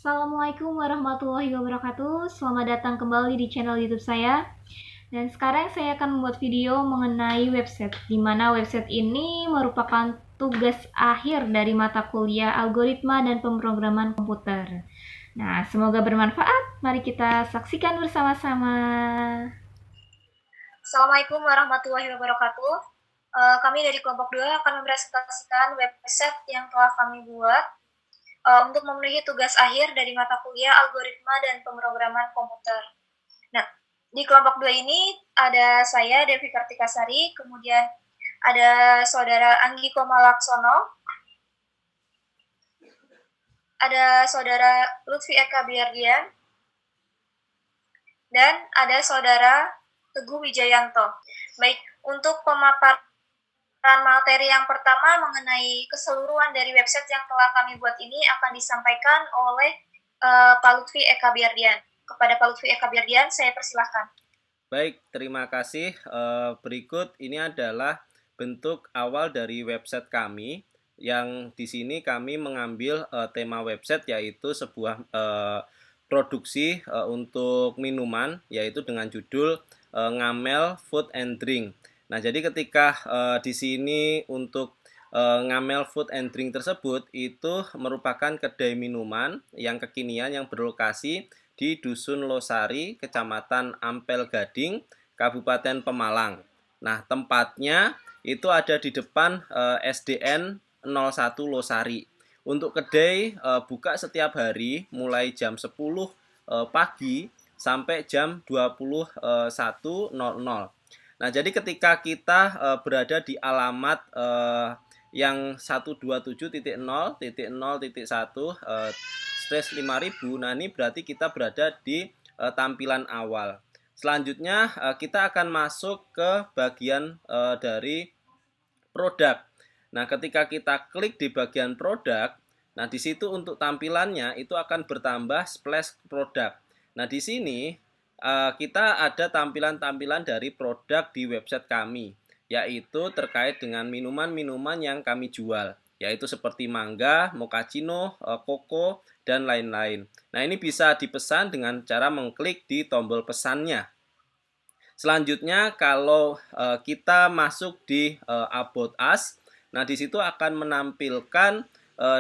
Assalamualaikum warahmatullahi wabarakatuh. Selamat datang kembali di channel YouTube saya. Dan sekarang saya akan membuat video mengenai website, di mana website ini merupakan tugas akhir dari mata kuliah algoritma dan pemrograman komputer. Nah, semoga bermanfaat. Mari kita saksikan bersama-sama. Assalamualaikum warahmatullahi wabarakatuh. Kami dari kelompok 2 akan mempresentasikan website yang telah kami buat untuk memenuhi tugas akhir dari mata kuliah algoritma dan pemrograman komputer. Nah, di kelompok 2 ini ada saya, Devi Kartikasari, kemudian ada saudara Anggi Komalaksono, ada saudara Lutfi Eka Biardian, dan ada saudara Teguh Wijayanto. Baik, untuk pemaparan materi yang pertama mengenai keseluruhan dari website yang telah kami buat ini akan disampaikan oleh Pak Lutfi Eka Biardian. Kepada Pak Lutfi Eka Biardian, saya persilahkan. Baik, terima kasih. Berikut ini adalah bentuk awal dari website kami, yang di sini kami mengambil tema website yaitu sebuah produksi untuk minuman, yaitu dengan judul Ngamel Food and Drink. Nah, jadi ketika di sini untuk Ngamel Food and Drink tersebut itu merupakan kedai minuman yang kekinian yang berlokasi di Dusun Losari, Kecamatan Ampel Gading, Kabupaten Pemalang. Nah, tempatnya itu ada di depan SDN 01 Losari. Untuk kedai buka setiap hari mulai jam 10 pagi sampai jam 21.00. Nah, jadi ketika kita berada di alamat yang 127.0.0.1/5000, nah ini berarti kita berada di tampilan awal. Selanjutnya kita akan masuk ke bagian dari produk. Nah, ketika kita klik di bagian produk, nah di situ untuk tampilannya itu akan bertambah splash produk. Nah, di sini kita ada tampilan-tampilan dari produk di website kami, yaitu terkait dengan minuman-minuman yang kami jual, yaitu seperti mangga, mochaccino, koko, dan lain-lain. Nah, ini bisa dipesan dengan cara mengklik di tombol pesannya. Selanjutnya, kalau kita masuk di About Us, nah di situ akan menampilkan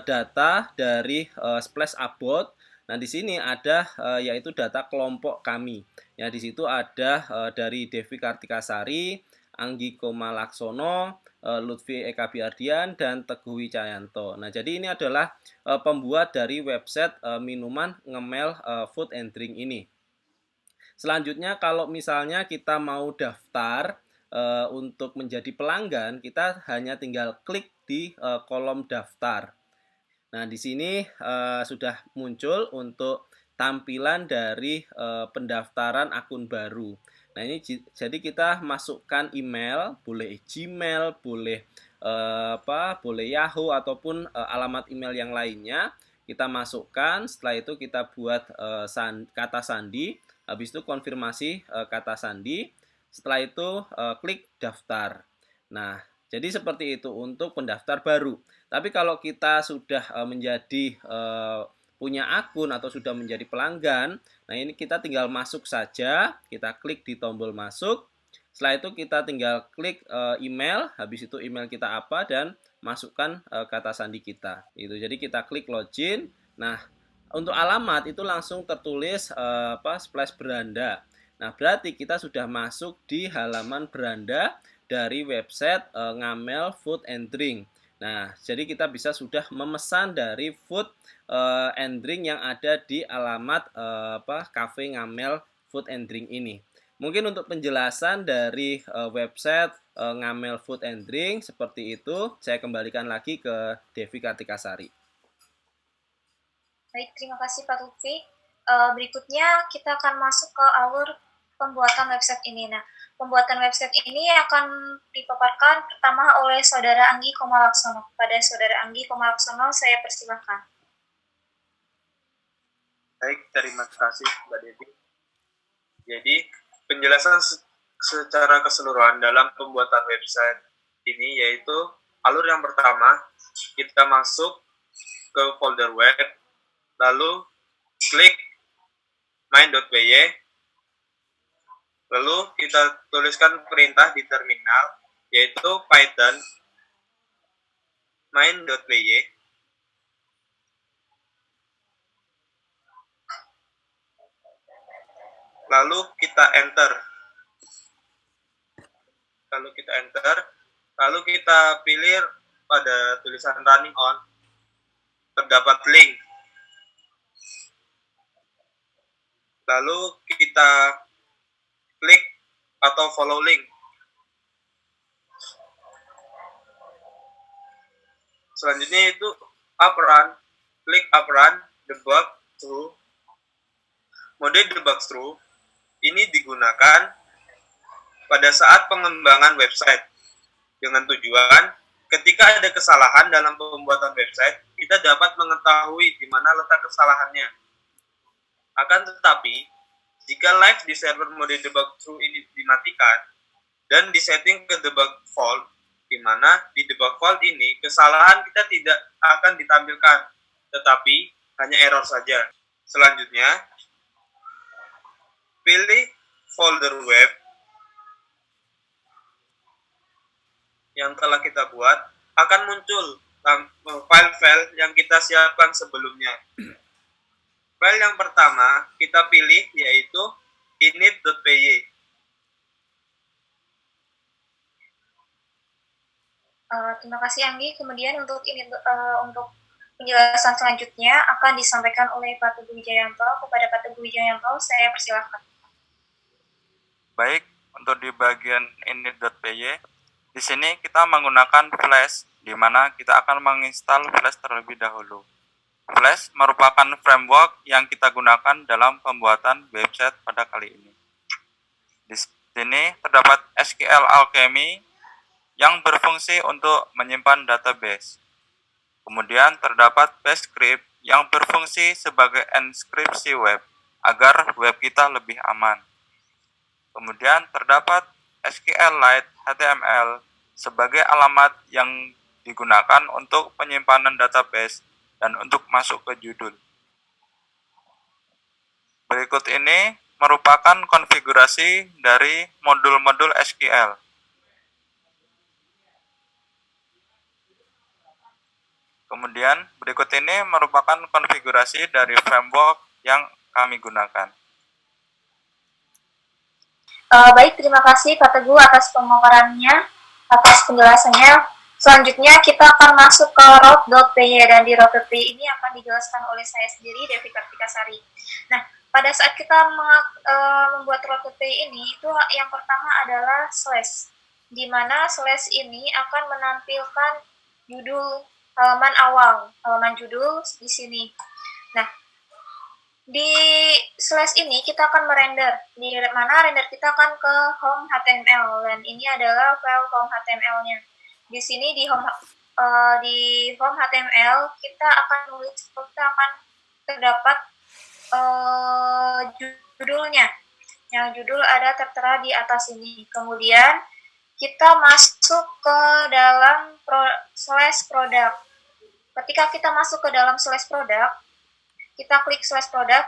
data dari Splash About. Nah, di sini ada yaitu data kelompok kami. Ya, di situ ada dari Devi Kartikasari, Anggi Komalaksono, Lutfi Eka Biardian, dan Teguh Wijayanto. Nah, jadi ini adalah pembuat dari website minuman Ngemel Food and Drink ini. Selanjutnya, kalau misalnya kita mau daftar untuk menjadi pelanggan, kita hanya tinggal klik di kolom daftar. Nah, di sini sudah muncul untuk tampilan dari pendaftaran akun baru. Nah, ini jadi kita masukkan email, boleh Gmail, boleh boleh Yahoo ataupun alamat email yang lainnya. Kita masukkan, setelah itu kita buat kata sandi, habis itu konfirmasi kata sandi, setelah itu klik daftar. Nah, jadi seperti itu untuk pendaftar baru. Tapi kalau kita sudah menjadi punya akun atau sudah menjadi pelanggan, nah ini kita tinggal masuk saja, kita klik di tombol masuk. Setelah itu kita tinggal klik email, habis itu email kita apa dan masukkan kata sandi kita. Itu. Jadi kita klik login. Nah, untuk alamat itu langsung tertulis splash beranda. Nah, berarti kita sudah masuk di halaman beranda dari website Ngamel Food and Drink. Nah, jadi kita bisa sudah memesan dari food and drink yang ada di alamat Cafe Ngamel Food and Drink ini. Mungkin untuk penjelasan dari website Ngamel Food and Drink seperti itu, saya kembalikan lagi ke Devi Kartikasari. Baik, terima kasih Pak Lutfi. Berikutnya kita akan masuk ke alur pembuatan website ini. Nah, pembuatan website ini akan dipaparkan pertama oleh saudara Anggi Komalaksono. Pada saudara Anggi Komalaksono, saya persilahkan. Baik, terima kasih Mbak Devi. Jadi, penjelasan secara keseluruhan dalam pembuatan website ini yaitu alur yang pertama, kita masuk ke folder web, lalu klik main.py, lalu kita tuliskan perintah di terminal, yaitu Python main.py. Lalu kita enter. Lalu kita pilih pada tulisan running on, terdapat link. Lalu kita klik atau follow link. Selanjutnya itu up run, klik up run, debug through. Mode debug through ini digunakan pada saat pengembangan website dengan tujuan ketika ada kesalahan dalam pembuatan website, kita dapat mengetahui di mana letak kesalahannya. Akan tetapi, jika live di server mode debug through ini dimatikan dan disetting ke debug fault, di mana di debug fault ini kesalahan kita tidak akan ditampilkan, tetapi hanya error saja. Selanjutnya, pilih folder web yang telah kita buat, akan muncul file-file yang kita siapkan sebelumnya. File yang pertama kita pilih yaitu init.py. Terima kasih Anggi. Kemudian untuk penjelasan selanjutnya akan disampaikan oleh Pak Teguh Wijayanto. Kepada Pak Teguh Wijayanto, saya persilahkan. Baik, untuk di bagian init.py, di sini kita menggunakan Flash, di mana kita akan menginstal Flash terlebih dahulu. Flash merupakan framework yang kita gunakan dalam pembuatan website pada kali ini. Di sini terdapat SQL Alchemy yang berfungsi untuk menyimpan database. Kemudian terdapat Bash script yang berfungsi sebagai enkripsi web agar web kita lebih aman. Kemudian terdapat SQLite HTML sebagai alamat yang digunakan untuk penyimpanan database dan untuk masuk ke judul. Berikut ini merupakan konfigurasi dari modul-modul SQL. Kemudian berikut ini merupakan konfigurasi dari framework yang kami gunakan. Baik, terima kasih Pak Teguh atas pemaparannya, atas penjelasannya. Selanjutnya kita akan masuk ke route.py, dan di route.py ini akan dijelaskan oleh saya sendiri, Devi Kartikasari. Nah, pada saat kita membuat route.py ini, itu yang pertama adalah slash, di mana slash ini akan menampilkan judul halaman awal, halaman judul di sini. Nah, di slash ini kita akan merender, di mana render kita akan ke home HTML, dan ini adalah file home HTML-nya. Di sini di home HTML kita akan terdapat judulnya, yang judul ada tertera di atas ini. Kemudian kita masuk ke dalam slash product. Ketika kita masuk ke dalam slash product, kita klik slash product,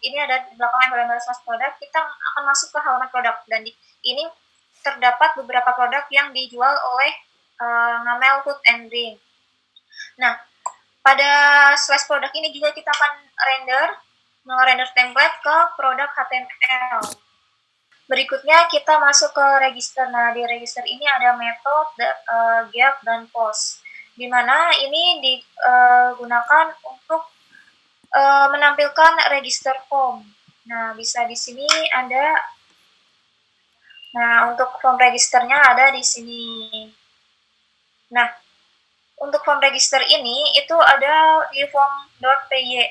ini ada di belakang embel-embel slash product, kita akan masuk ke halaman produk, dan ini terdapat beberapa produk yang dijual oleh Ngamel Food and Drink. Nah, pada slash produk ini juga kita akan render template ke produk HTML. Berikutnya kita masuk ke register. Nah, di register ini ada method, get, dan post, di mana ini digunakan untuk menampilkan register form. Nah, bisa di sini ada. Nah, untuk form registernya ada di sini. Nah, untuk form register ini itu ada di form.py.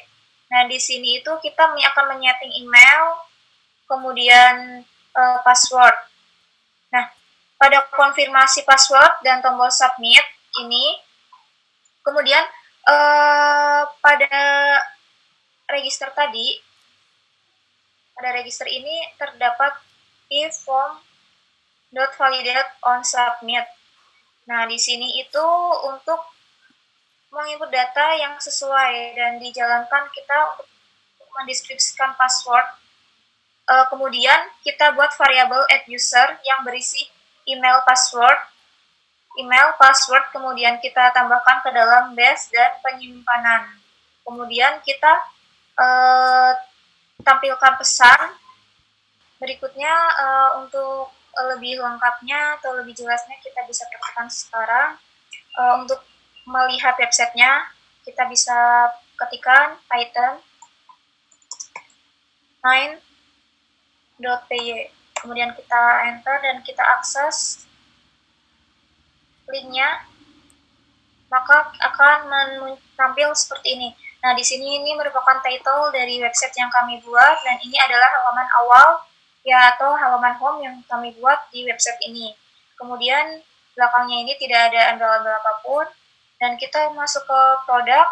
Nah, di sini itu kita akan menyeting email, kemudian password. Nah, pada konfirmasi password dan tombol submit ini, kemudian pada register tadi, pada register ini terdapat if form.validate on submit. Nah, di sini itu untuk menginput data yang sesuai dan dijalankan kita untuk mendeskripsikan password. Kemudian kita buat variabel @user yang berisi email password, kemudian kita tambahkan ke dalam base dan penyimpanan. Kemudian kita tampilkan pesan. Berikutnya untuk lebih lengkapnya atau lebih jelasnya kita bisa praktekkan sekarang. Untuk melihat websitenya kita bisa ketikkan Python 9.py, kemudian kita enter dan kita akses linknya, maka akan tampil seperti ini. Nah, di sini ini merupakan title dari website yang kami buat, dan ini adalah halaman awal ya atau halaman home yang kami buat di website ini. Kemudian belakangnya ini tidak ada embel-embel apapun, dan kita masuk ke produk,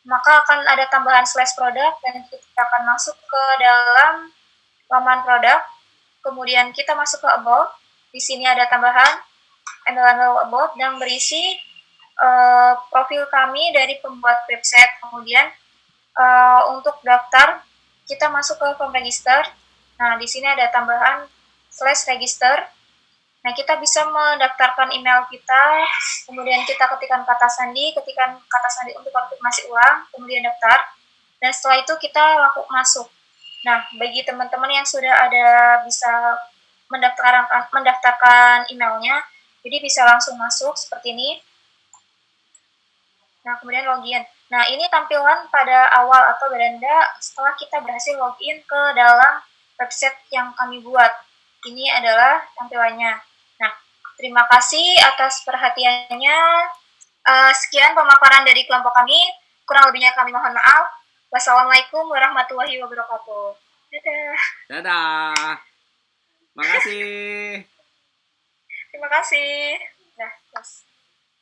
maka akan ada tambahan slash produk, dan kita akan masuk ke dalam laman produk. Kemudian kita masuk ke about. Di sini ada tambahan embel-embel about yang berisi profil kami dari pembuat website. Kemudian untuk daftar kita masuk ke form register. Nah, di sini ada tambahan slash register. Nah, kita bisa mendaftarkan email kita, kemudian kita ketikkan kata sandi untuk konfirmasi ulang, kemudian daftar, dan setelah itu kita lakukan masuk. Nah, bagi teman-teman yang sudah ada bisa mendaftarkan emailnya, jadi bisa langsung masuk seperti ini. Nah, kemudian login. Nah, ini tampilan pada awal atau beranda setelah kita berhasil login ke dalam website yang kami buat. Ini adalah tampilannya. Nah, terima kasih atas perhatiannya. Sekian pemaparan dari kelompok kami. Kurang lebihnya kami mohon maaf. Wassalamualaikum warahmatullahi wabarakatuh. Dadah. Dadah. Makasih. Terima kasih. Nah,